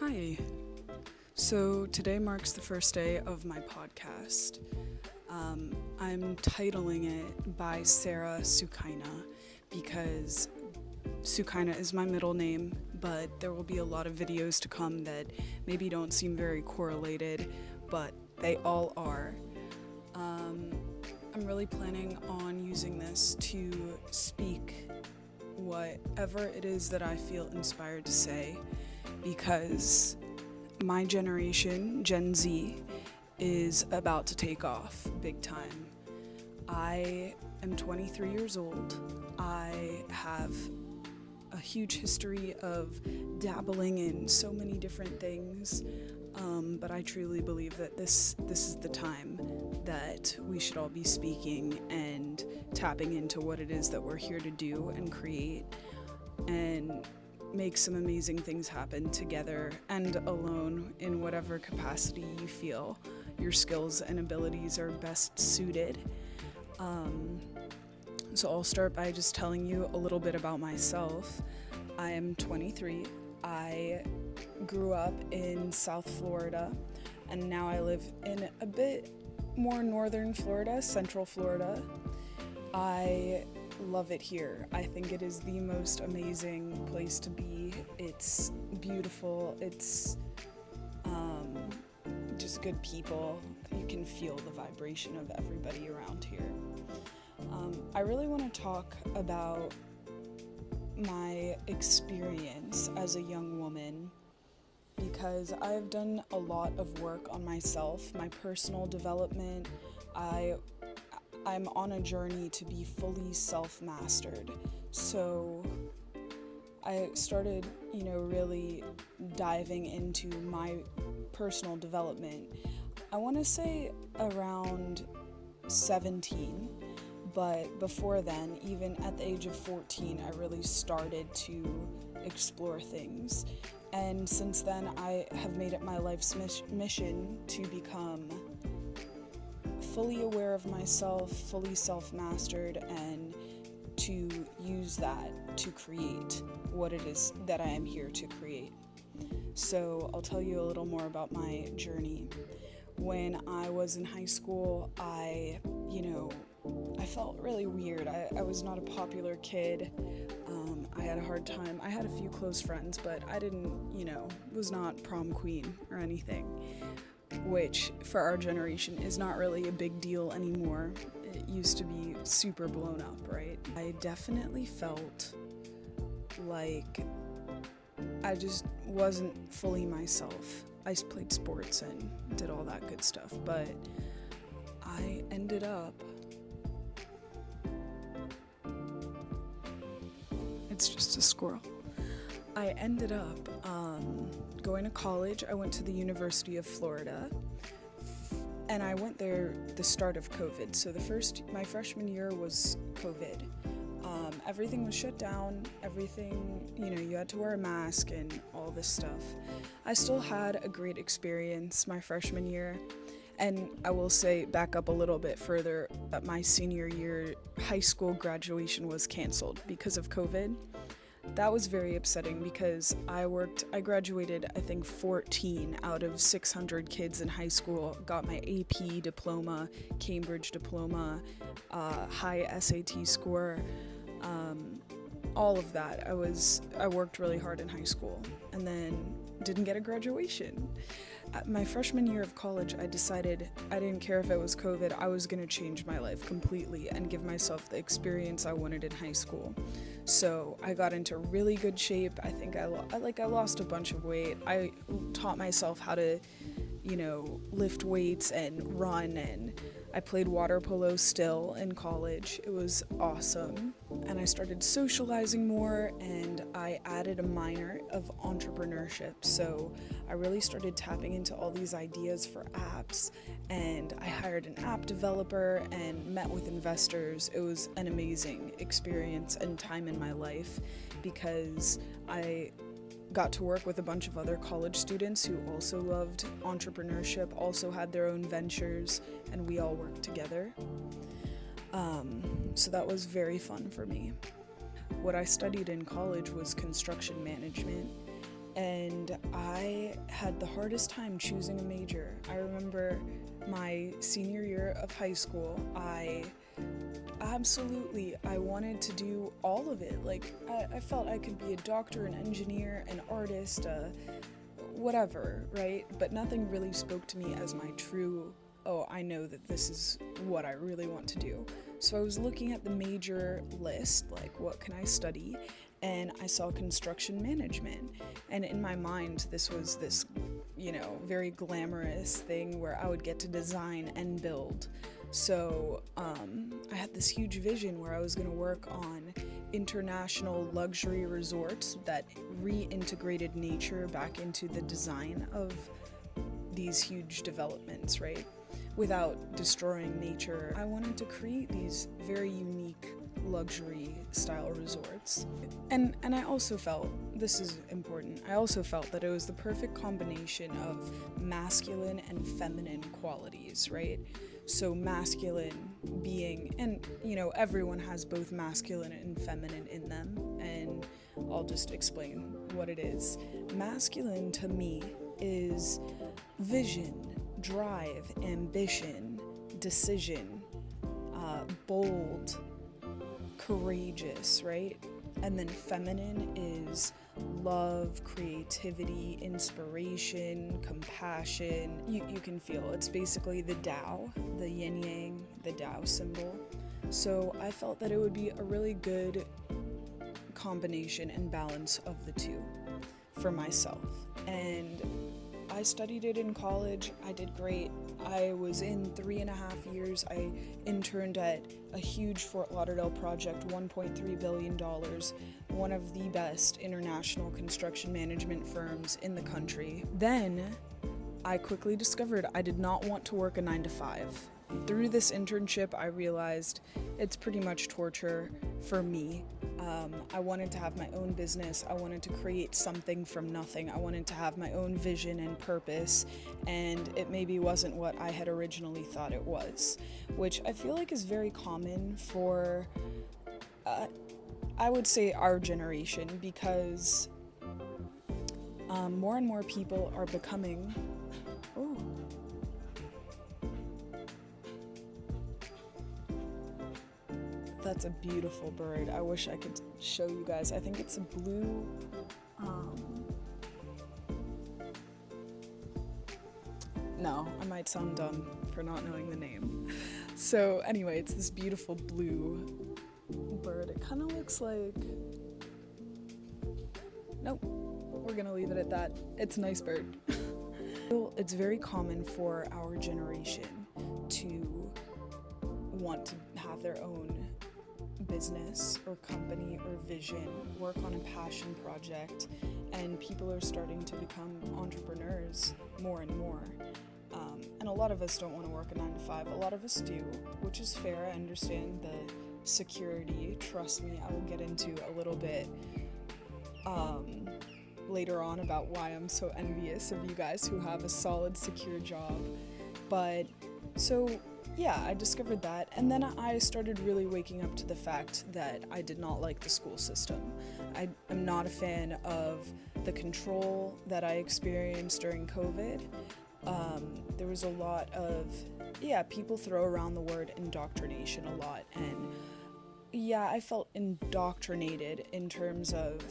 Hi. So today marks the first day of my podcast. I'm titling it by Sarah Sukaina because Sukaina is my middle name, but there will be a lot of videos to come that maybe don't seem very correlated, but they all are. I'm really planning on using this to speak whatever it is that I feel inspired to say, because my generation, Gen Z, is about to take off big time. I am 23 years old. I have a huge history of dabbling in so many different things, but I truly believe that this is the time that we should all be speaking and tapping into what it is that we're here to do and create and make some amazing things happen together and alone in whatever capacity you feel your skills and abilities are best suited. So I'll start by just telling you a little bit about myself. I am 23. I grew up in South Florida, and now I live in a bit more northern Florida, Central Florida. I love it here. I think it is the most amazing place to be. It's beautiful. It's just good people. You can feel the vibration of everybody around here. I really want to talk about my experience as a young woman because I've done a lot of work on myself, my personal development. I'm on a journey to be fully self-mastered. So I started, really diving into my personal development. I want to say around 17, but before then, even at the age of 14, I really started to explore things. And since then, I have made it my life's mission to become fully aware of myself, fully self-mastered, and to use that to create what it is that I am here to create. So I'll tell you a little more about my journey. When I was in high school, I felt really weird. I was not a popular kid. I had a hard time. I had a few close friends, but I didn't, was not prom queen or anything, which for our generation is not really a big deal anymore. It used to be super blown up, right? I definitely felt like I just wasn't fully myself. I played sports and did all that good stuff, but I ended up, it's just a squirrel. I ended up going to college. I went to the University of Florida, and I went there the start of COVID. So my freshman year was COVID. Everything was shut down. Everything, you had to wear a mask and all this stuff. I still had a great experience my freshman year. And I will say, back up a little bit further, that my senior year high school graduation was canceled because of COVID. That was very upsetting because I graduated, I think 14 out of 600 kids in high school, got my AP diploma, Cambridge diploma, high SAT score, all of that. I worked really hard in high school and then didn't get a graduation. My freshman year of college, I decided I didn't care if it was COVID, I was going to change my life completely and give myself the experience I wanted in high school. So I got into really good shape. I think I lost a bunch of weight. I taught myself how to, lift weights and run, and I played water polo still in college. It was awesome. And I started socializing more, and I added a minor of entrepreneurship. So I really started tapping into all these ideas for apps, and I hired an app developer and met with investors. It was an amazing experience and time in my life because I got to work with a bunch of other college students who also loved entrepreneurship, also had their own ventures, and we all worked together. So that was very fun for me. What I studied in college was construction management, and I had the hardest time choosing a major. I remember my senior year of high school, I wanted to do all of it. Like, I felt I could be a doctor, an engineer, an artist, whatever, right? But nothing really spoke to me as my true, oh, I know that this is what I really want to do. So I was looking at the major list, like, what can I study? And I saw construction management. And in my mind, this was this, very glamorous thing where I would get to design and build. So I had this huge vision where I was going to work on international luxury resorts that reintegrated nature back into the design of these huge developments, right? Without destroying nature. I wanted to create these very unique luxury style resorts. And I also felt, this is important, I also felt that it was the perfect combination of masculine and feminine qualities, right? So masculine being, and everyone has both masculine and feminine in them, and I'll just explain what it is. Masculine to me is vision, drive, ambition, decision, bold, courageous, right? And then feminine is love, creativity, inspiration, compassion. You can feel it's basically the Tao, the yin yang, the Tao symbol. So I felt that it would be a really good combination and balance of the two for myself. And I studied it in college. I did great. I was in 3.5 years. I interned at a huge Fort Lauderdale project, $1.3 billion, one of the best international construction management firms in the country. Then I quickly discovered I did not want to work a 9-to-5. Through this internship, I realized it's pretty much torture for me. I wanted to have my own business. I wanted to create something from nothing. I wanted to have my own vision and purpose, and it maybe wasn't what I had originally thought it was, which I feel like is very common for, I would say, our generation, because more and more people are becoming... Oh. That's a beautiful bird. I wish I could show you guys. I think it's a blue, no, I might sound dumb for not knowing the name. So anyway, it's this beautiful blue bird. It kind of looks like, nope, we're gonna leave it at that. It's a nice bird. It's very common for our generation to want to have their own business or company or vision, work on a passion project, and people are starting to become entrepreneurs more and more. And a lot of us don't want to work a 9-to-5. A lot of us do, which is fair. I understand the security. Trust me, I will get into a little bit later on about why I'm so envious of you guys who have a solid, secure job. But so yeah, I discovered that, and then I started really waking up to the fact that I did not like the school system. I am not a fan of the control that I experienced during COVID. There was a lot of, people throw around the word indoctrination a lot, and I felt indoctrinated in terms of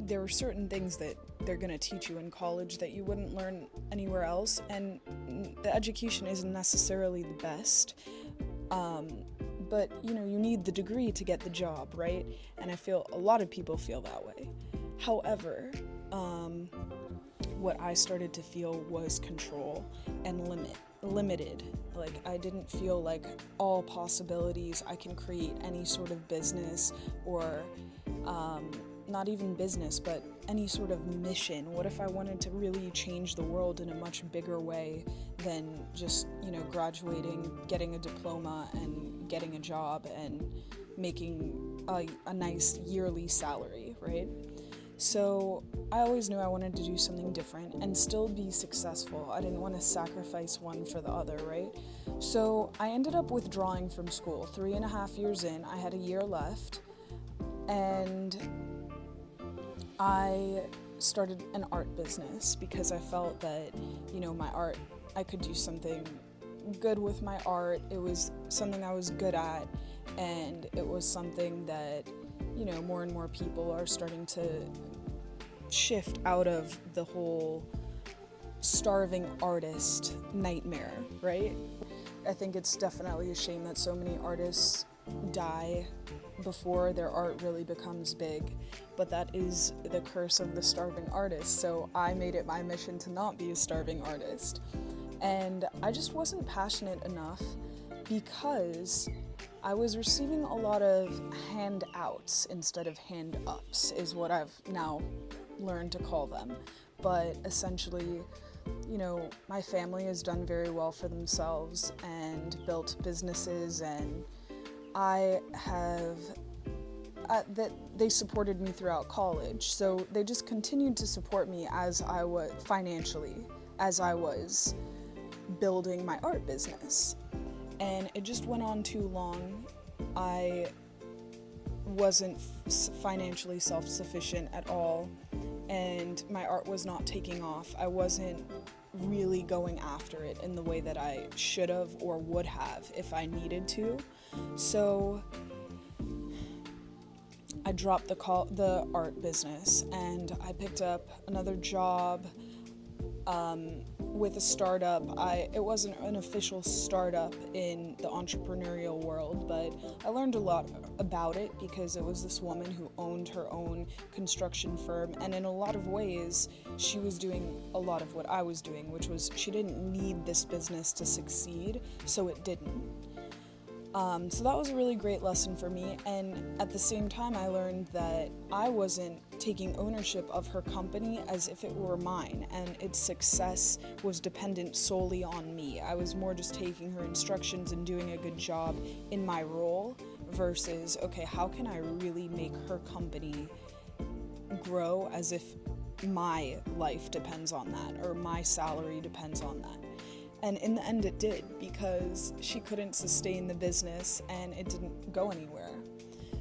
there were certain things that they're going to teach you in college that you wouldn't learn anywhere else, and the education isn't necessarily the best, but you need the degree to get the job, right? And I feel a lot of people feel that way. However, what I started to feel was control and limited. Like, I didn't feel like all possibilities, I can create any sort of business, or not even business, but any sort of mission. What if I wanted to really change the world in a much bigger way than just, graduating, getting a diploma, and getting a job, and making a nice yearly salary, right? So I always knew I wanted to do something different and still be successful. I didn't want to sacrifice one for the other, right? So I ended up withdrawing from school. 3.5 years in, I had a year left, and I started an art business because I felt that, my art, I could do something good with my art. It was something I was good at, and it was something that, more and more people are starting to shift out of the whole starving artist nightmare, right? I think it's definitely a shame that so many artists die before their art really becomes big, but that is the curse of the starving artist. So I made it my mission to not be a starving artist. And I just wasn't passionate enough because I was receiving a lot of handouts instead of hand-ups, is what I've now learned to call them. But essentially, my family has done very well for themselves and built businesses, and they supported me throughout college. So they just continued to support me as I was financially, as I was building my art business. And it just went on too long. I wasn't financially self-sufficient at all, and my art was not taking off. I wasn't really going after it in the way that I should have or would have if I needed to. So I dropped the art business, and I picked up another job with a startup. It wasn't an official startup in the entrepreneurial world, but I learned a lot about it because it was this woman who owned her own construction firm, and in a lot of ways she was doing a lot of what I was doing, which was she didn't need this business to succeed, so it didn't. So that was a really great lesson for me, and at the same time I learned that I wasn't taking ownership of her company as if it were mine, and its success was dependent solely on me. I was more just taking her instructions and doing a good job in my role versus, okay, how can I really make her company grow as if my life depends on that, or my salary depends on that. And in the end it did, because she couldn't sustain the business and it didn't go anywhere.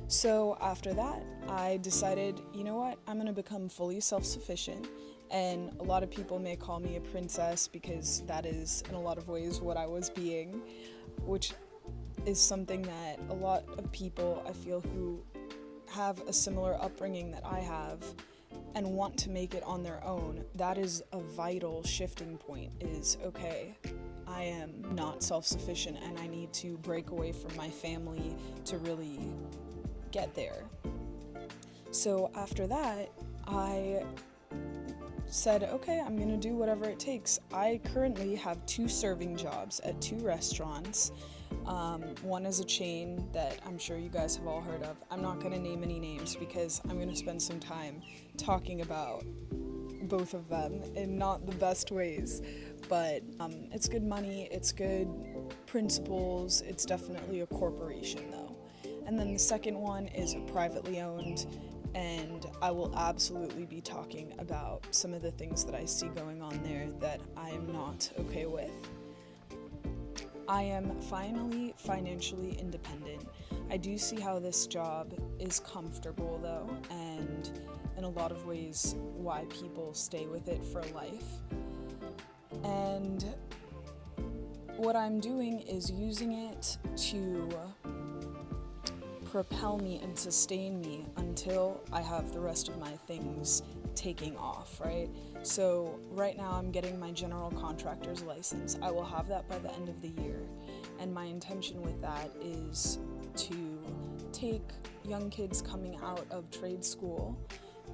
So after that, I decided, you know what, I'm gonna become fully self-sufficient. And a lot of people may call me a princess because that is in a lot of ways what I was being, which is something that a lot of people, I feel, who have a similar upbringing that I have and want to make it on their own, that is a vital shifting point, is, okay, I am not self-sufficient and I need to break away from my family to really get there. So after that, I said, okay, I'm gonna do whatever it takes. I currently have 2 serving jobs at 2 restaurants. One is a chain that I'm sure you guys have all heard of. I'm not going to name any names because I'm going to spend some time talking about both of them in not the best ways, but it's good money, it's good principles, it's definitely a corporation though. And then the second one is privately owned, and I will absolutely be talking about some of the things that I see going on there that I am not okay with. I am finally financially independent. I do see how this job is comfortable though, and in a lot of ways why people stay with it for life. And what I'm doing is using it to propel me and sustain me until I have the rest of my things taking off, right? So right now I'm getting my general contractor's license. I will have that by the end of the year, and my intention with that is to take young kids coming out of trade school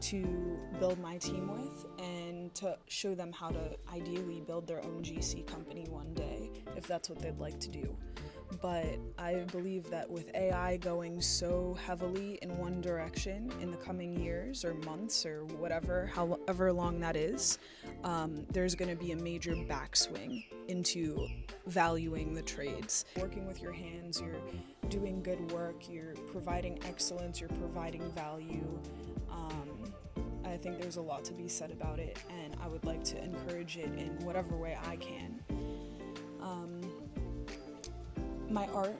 to build my team with, and to show them how to ideally build their own GC company one day, if that's what they'd like to do. But I believe that with AI going so heavily in one direction in the coming years or months or whatever, however long that is, there's going to be a major backswing into valuing the trades. Working with your hands, you're doing good work, you're providing excellence, you're providing value. I think there's a lot to be said about it, and I would like to encourage it in whatever way I can. My art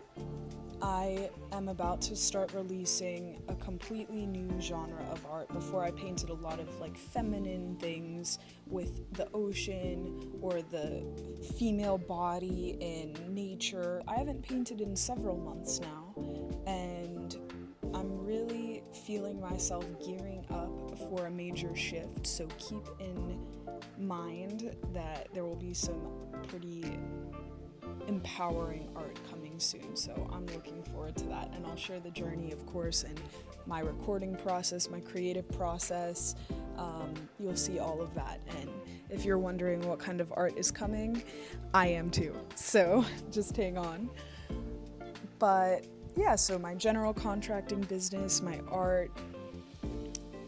I am about to start releasing a completely new genre of art. Before, I painted a lot of like feminine things with the ocean or the female body in nature. I haven't painted in several months now, and I'm really feeling myself gearing up for a major shift, so keep in mind that there will be some pretty empowering art coming soon, so I'm looking forward to that, and I'll share the journey, of course, and my recording process, my creative process. You'll see all of that, and if you're wondering what kind of art is coming, I am too, so just hang on. But yeah, so my general contracting business, my art,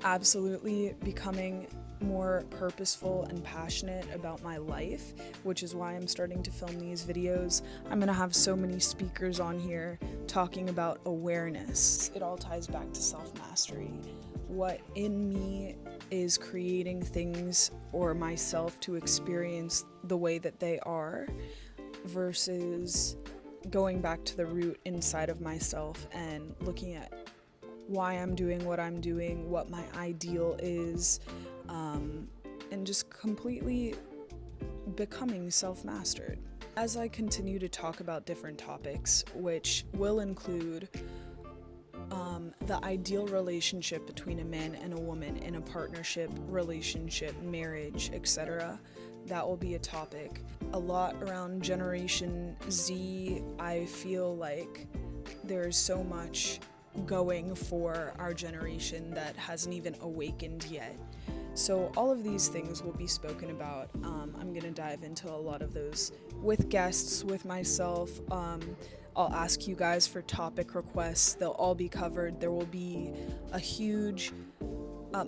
absolutely becoming more purposeful and passionate about my life, which is why I'm starting to film these videos. I'm gonna have so many speakers on here talking about awareness. It all ties back to self-mastery. What in me is creating things or myself to experience the way that they are versus going back to the root inside of myself and looking at why I'm doing what I'm doing, what my ideal is, and just completely becoming self-mastered. As I continue to talk about different topics, which will include the ideal relationship between a man and a woman in a partnership, relationship, marriage, etc., that will be a topic. A lot around Generation Z. I feel like there's so much going for our generation that hasn't even awakened yet. So all of these things will be spoken about. I'm going to dive into a lot of those with guests, with myself. I'll ask you guys for topic requests. They'll all be covered. There will be a huge...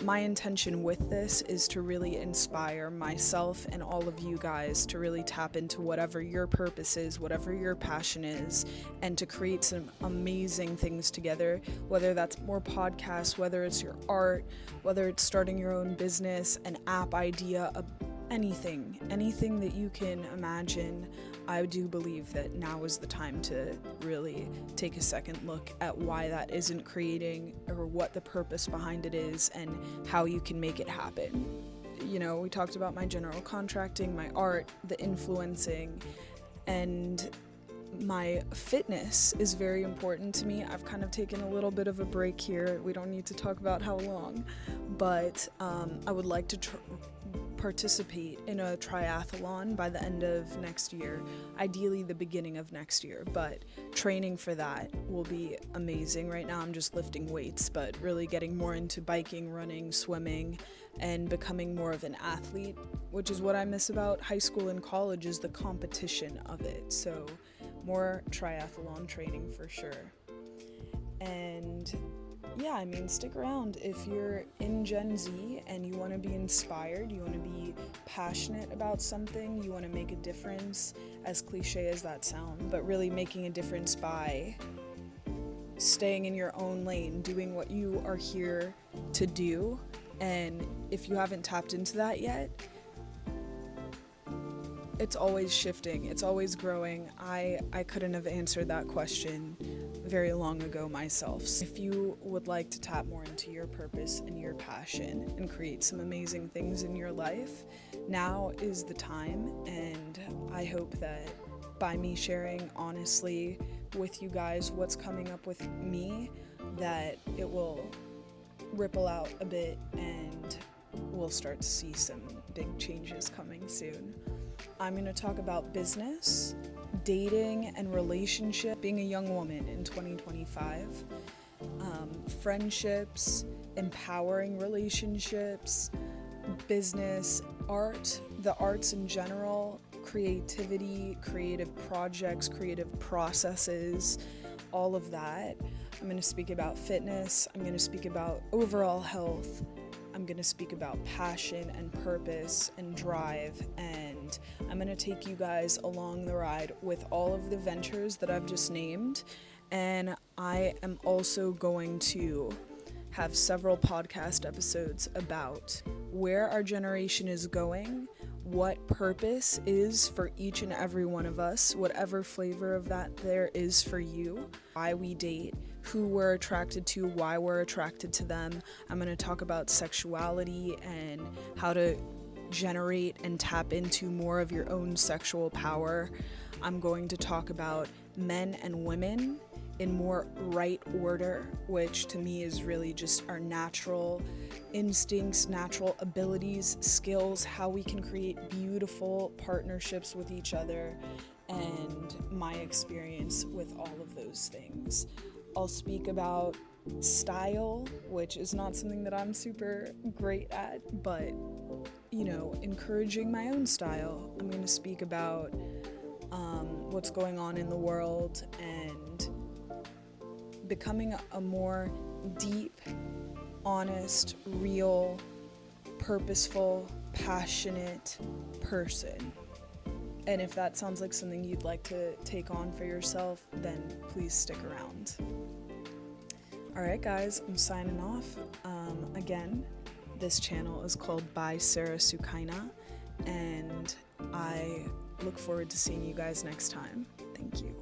my intention with this is to really inspire myself and all of you guys to really tap into whatever your purpose is, whatever your passion is, and to create some amazing things together, whether that's more podcasts, whether it's your art, whether it's starting your own business, an app idea, anything that you can imagine. I do believe that now is the time to really take a second look at why that isn't creating, or what the purpose behind it is, and how you can make it happen. You know, we talked about my general contracting, my art, the influencing, and my fitness is very important to me. I've kind of taken a little bit of a break here. We don't need to talk about how long, but I would like to participate in a triathlon by the end of next year, ideally the beginning of next year, but training for that will be amazing. Right now I'm just lifting weights, but really getting more into biking, running, swimming, and becoming more of an athlete, which is what I miss about high school and college, is the competition of it. So more triathlon training for sure. And yeah, I mean, stick around if you're in Gen Z and you want to be inspired, you want to be passionate about something, you want to make a difference, as cliche as that sounds, but really making a difference by staying in your own lane, doing what you are here to do. And if you haven't tapped into that yet, it's always shifting, it's always growing. I couldn't have answered that question very long ago myself. So if you would like to tap more into your purpose and your passion and create some amazing things in your life, now is the time. And I hope that by me sharing honestly with you guys what's coming up with me, that it will ripple out a bit and we'll start to see some big changes coming soon. I'm going to talk about business, dating and relationship, being a young woman in 2025, friendships, empowering relationships, business, art, the arts in general, creativity, creative projects, creative processes, all of that. I'm going to speak about fitness. I'm going to speak about overall health. I'm going to speak about passion and purpose and drive, and I'm going to take you guys along the ride with all of the ventures that I've just named. And I am also going to have several podcast episodes about where our generation is going, what purpose is for each and every one of us, whatever flavor of that there is for you, why we date, who we're attracted to, why we're attracted to them. I'm going to talk about sexuality and how to generate and tap into more of your own sexual power. I'm going to talk about men and women in more right order, which to me is really just our natural instincts, natural abilities, skills, how we can create beautiful partnerships with each other, and my experience with all of those things. I'll speak about style, which is not something that I'm super great at, but encouraging my own style. I'm going to speak about what's going on in the world and becoming a more deep, honest, real, purposeful, passionate person. And if that sounds like something you'd like to take on for yourself, then please stick around. All right, guys, I'm signing off. Again, this channel is called By Sarah Sukaina, and I look forward to seeing you guys next time. Thank you.